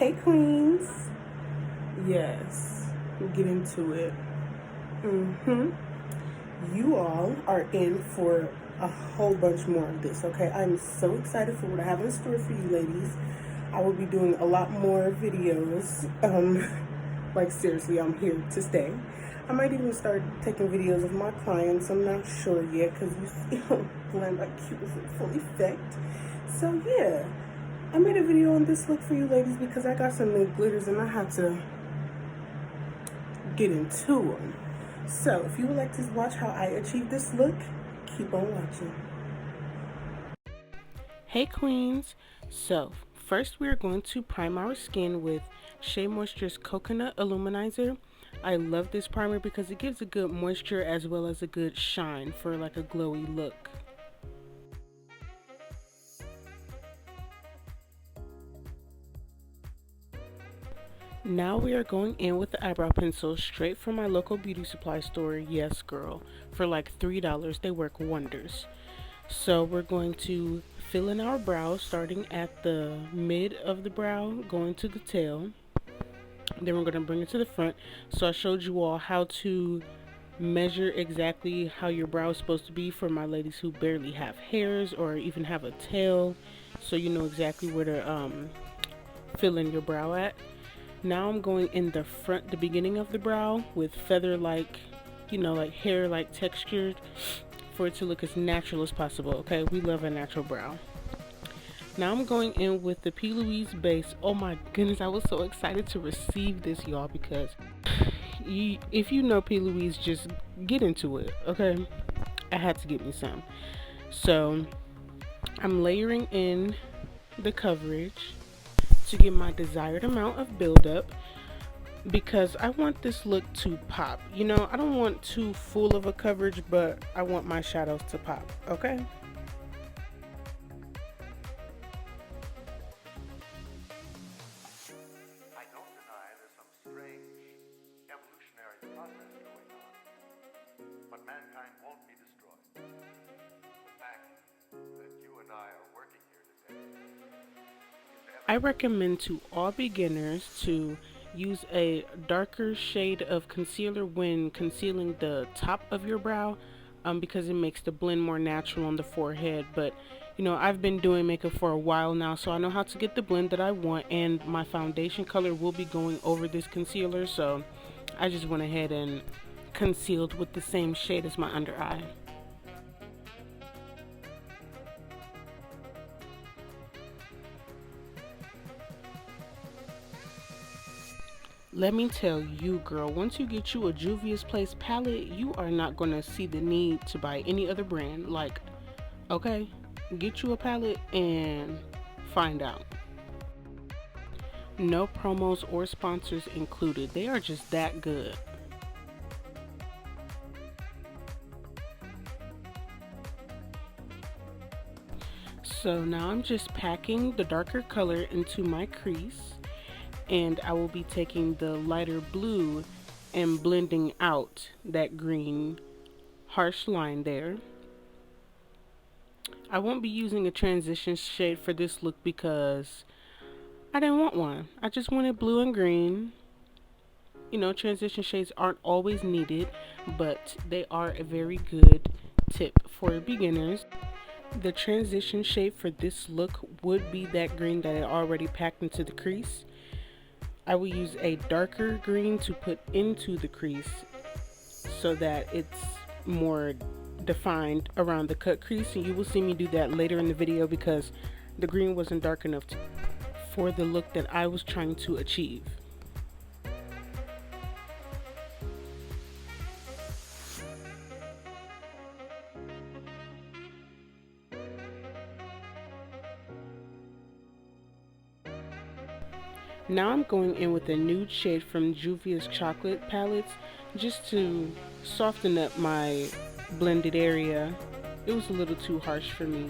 Hey queens. Yes, we'll get into it. You all are in for a whole bunch more of this, okay? I'm so excited for what I have in store for you ladies. I will be doing a lot more videos. Like seriously, I'm here to stay. I might even start taking videos of my clients. I'm not sure yet because you know, blend like cute is in full effect. So yeah, I made a video on this look for you ladies because I got some new glitters and I had to get into them. So if you would like to watch how I achieve this look, keep on watching. Hey queens. So first we are going to prime our skin with Shea Moisture's Coconut Illuminizer. I love this primer because it gives a good moisture as well as a good shine for like a glowy look. Now we are going in with the eyebrow pencil straight from my local beauty supply store. Yes girl, for like $3 they work wonders. So we're going to fill in our brow starting at the mid of the brow going to the tail. Then we're going to bring it to the front. So I showed you all how to measure exactly how your brow is supposed to be for my ladies who barely have hairs or even have a tail, so you know exactly where to fill in your brow at. Now I'm going in the front, the beginning of the brow with feather like, you know, like hair like textured for it to look as natural as possible. Okay, we love a natural brow. Now I'm going in with the P. Louise base. Oh my goodness, I was so excited to receive this, y'all, because if you know P. Louise, just get into it, okay? I had to get me some. So I'm layering in the coverage to get my desired amount of buildup because I want this look to pop. You know, I don't want too full of a coverage, but I want my shadows to pop, okay? But mankind won't be destroyed. The fact that you and I are working here today. I recommend to all beginners to use a darker shade of concealer when concealing the top of your brow because it makes the blend more natural on the forehead. But you know, I've been doing makeup for a while now, so I know how to get the blend that I want, and my foundation color will be going over this concealer, so I just went ahead and concealed with the same shade as my under eye. Let me tell you, girl, once you get you a Juvia's Place palette, you are not going to see the need to buy any other brand. Like, okay, get you a palette and find out. No promos or sponsors included. They are just that good. So now I'm just packing the darker color into my crease, and I will be taking the lighter blue and blending out that green harsh line there. I won't be using a transition shade for this look because I didn't want one. I just wanted blue and green. You know, transition shades aren't always needed, but they are a very good tip for beginners. The transition shade for this look would be that green that I already packed into the crease. I will use a darker green to put into the crease so that it's more defined around the cut crease, and you will see me do that later in the video because the green wasn't dark enough for the look that I was trying to achieve. Now I'm going in with a nude shade from Juvia's Chocolate palettes just to soften up my blended area. It was a little too harsh for me.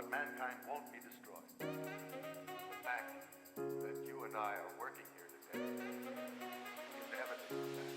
But mankind won't be destroyed. The fact that you and I are working here today is evidence of that.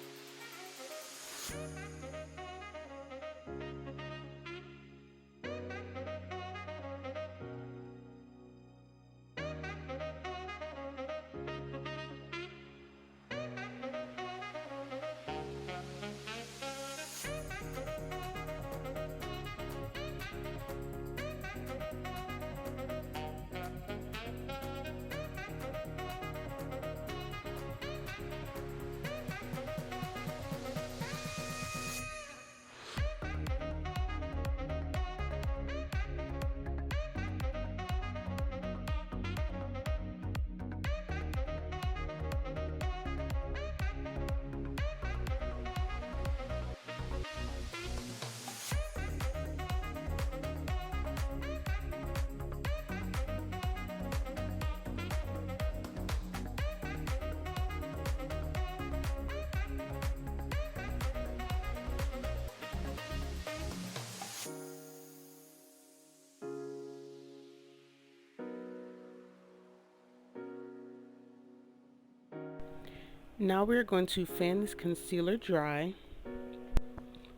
Now we're going to fan this concealer dry,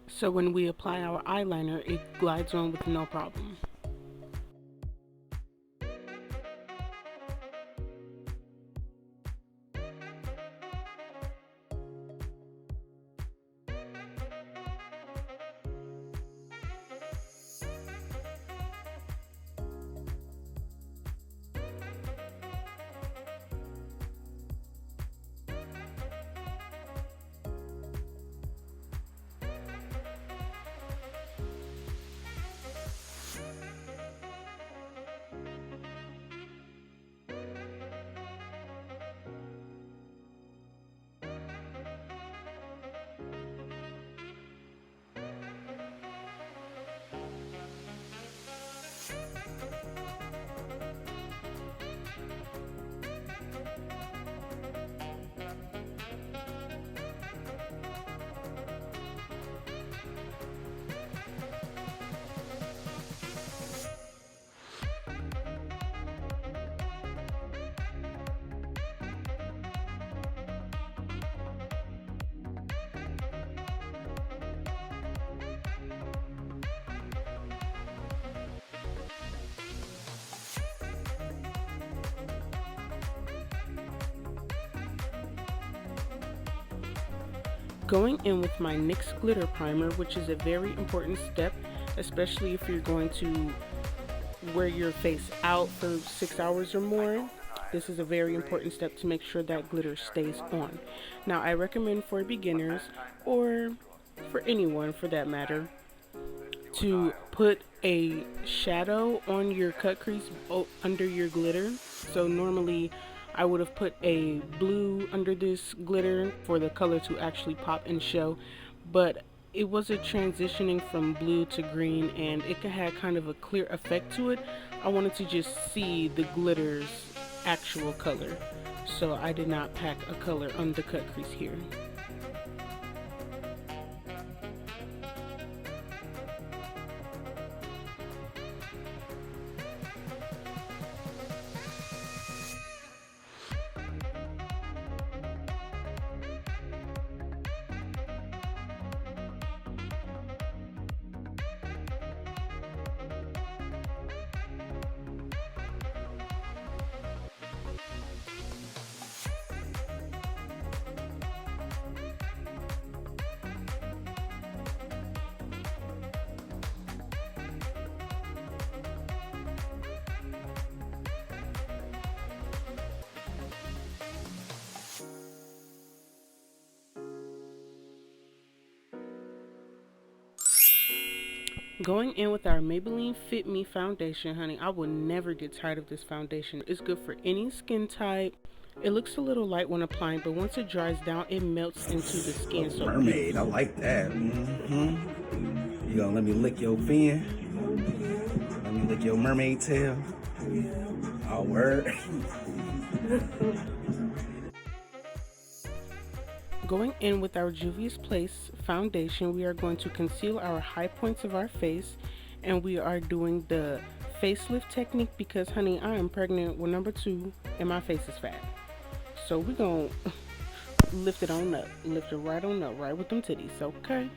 so when we apply our eyeliner, it glides on with no problem. Going in with my NYX glitter primer, which is a very important step, especially if you're going to wear your face out for 6 hours or more. This is a very important step to make sure that glitter stays on. Now, I recommend for beginners, or for anyone for that matter, to put a shadow on your cut crease under your glitter. So normally I would have put a blue under this glitter for the color to actually pop and show, but it was a transitioning from blue to green and it had kind of a clear effect to it. I wanted to just see the glitter's actual color, so I did not pack a color on the cut crease here. Going in with our Maybelline Fit Me foundation, honey, I will never get tired of this foundation. It's good for any skin type. It looks a little light when applying, but once it dries down, it melts into the skin. So Mermaid, I like that. You gonna let me lick your fin? Let me lick your mermaid tail? Oh, word. Going in with our Juvia's Place foundation, we are going to conceal our high points of our face, and we are doing the facelift technique because, honey, I am pregnant with number two and my face is fat. So we gonna lift it on up, lift it right on up, right with them titties, okay?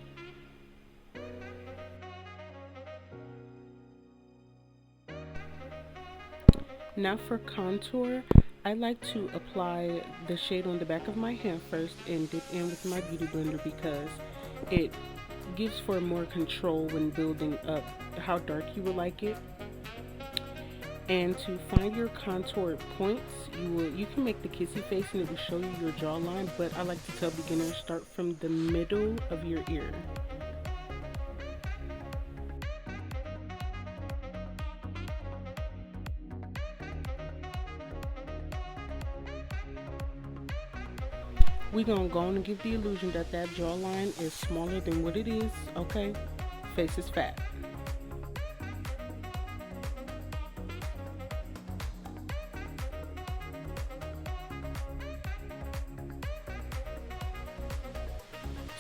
Now for contour, I like to apply the shade on the back of my hand first and dip in with my beauty blender because it gives for more control when building up how dark you would like it. And to find your contour points, you can make the kissy face and it will show you your jawline, but I like to tell beginners start from the middle of your ear. We gonna go on and give the illusion that that jawline is smaller than what it is, okay? Face is fat.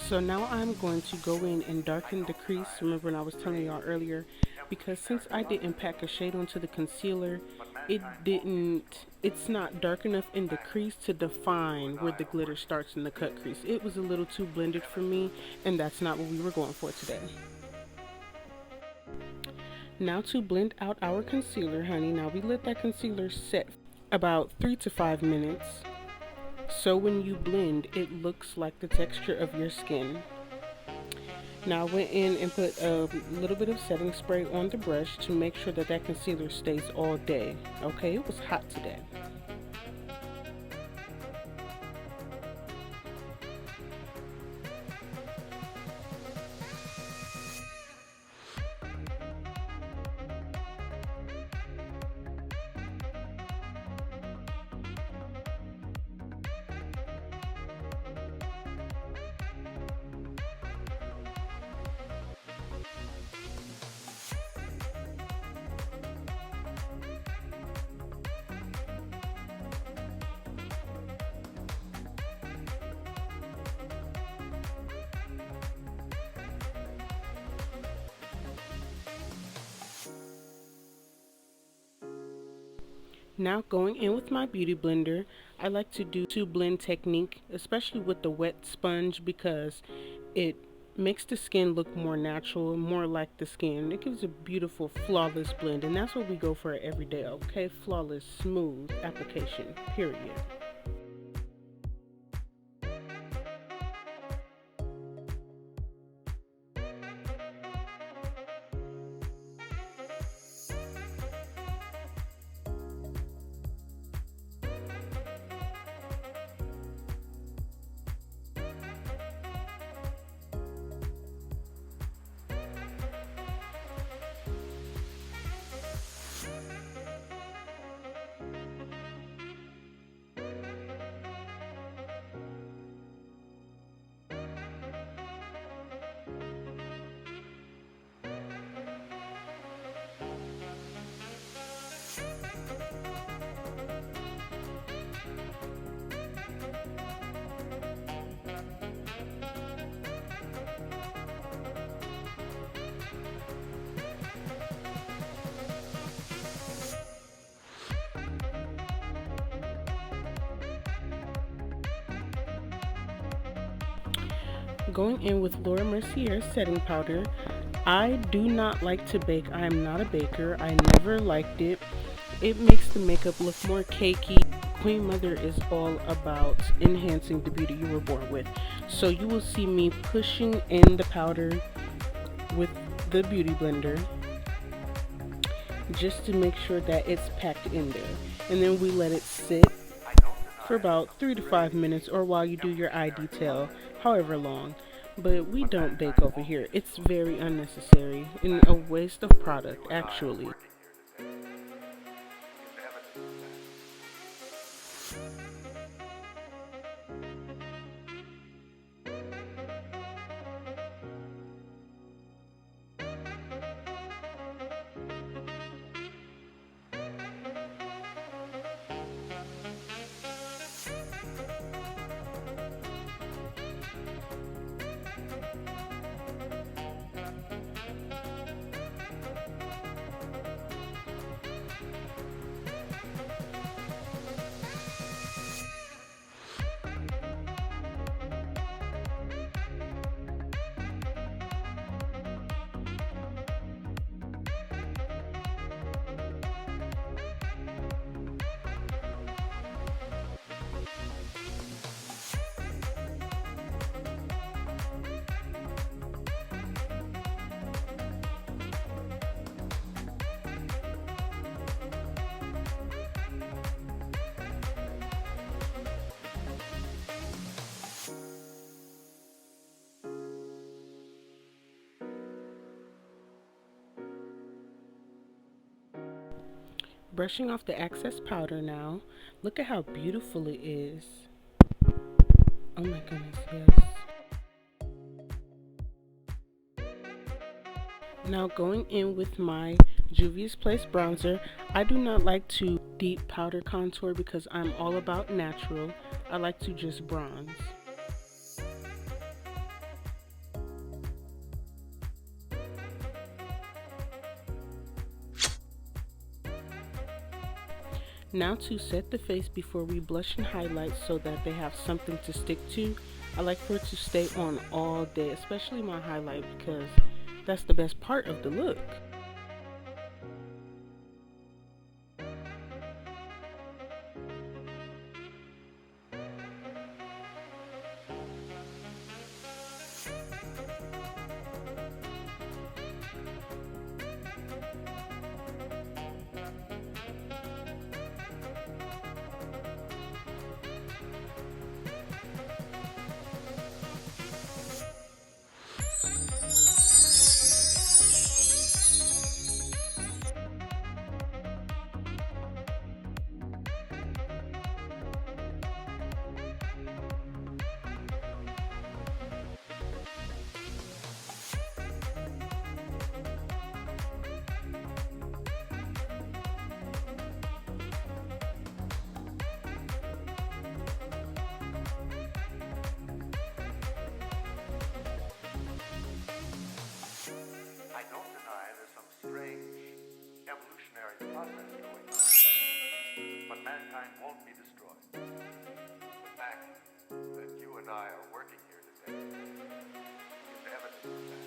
So now I'm going to go in and darken the crease. Remember when I was telling y'all earlier, because since I didn't pack a shade onto the concealer, it's not dark enough in the crease to define where the glitter starts in the cut crease. It was a little too blended for me, and that's not what we were going for today. Now to blend out our concealer, honey. Now we let that concealer set about 3 to 5 minutes. So when you blend, it looks like the texture of your skin. Now I went in and put a little bit of setting spray on the brush to make sure that that concealer stays all day. Okay, it was hot today. Now going in with my beauty blender, I like to do two blend technique, especially with the wet sponge because it makes the skin look more natural, more like the skin. It gives a beautiful, flawless blend, and that's what we go for every day, okay? Flawless, smooth application, period. Going in with Laura Mercier setting powder. I do not like to bake. I am not a baker. I never liked it. It makes the makeup look more cakey. Queen Mother is all about enhancing the beauty you were born with. So you will see me pushing in the powder with the beauty blender just to make sure that it's packed in there. And then we let it sit for about 3 to 5 minutes or while you do your eye detail, however long. But we don't bake over here. It's very unnecessary and a waste of product, actually. brushing off the excess powder now. Look at how beautiful it is. Oh my goodness, yes. Now going in with my Juvia's Place bronzer. I do not like to deep powder contour because I'm all about natural. I like to just bronze. Now to set the face before we blush and highlight so that they have something to stick to. I like for it to stay on all day, especially my highlight because that's the best part of the look. I don't deny there's some strange evolutionary process going on, but mankind won't be destroyed. The fact that you and I are working here today is evidence of that.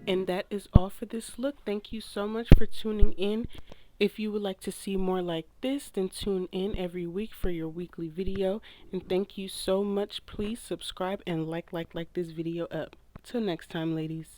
And that is all for this look. Thank you so much for tuning in. If you would like to see more like this, then tune in every week for your weekly video. And thank you so much. Please subscribe and like this video up. Till next time, ladies.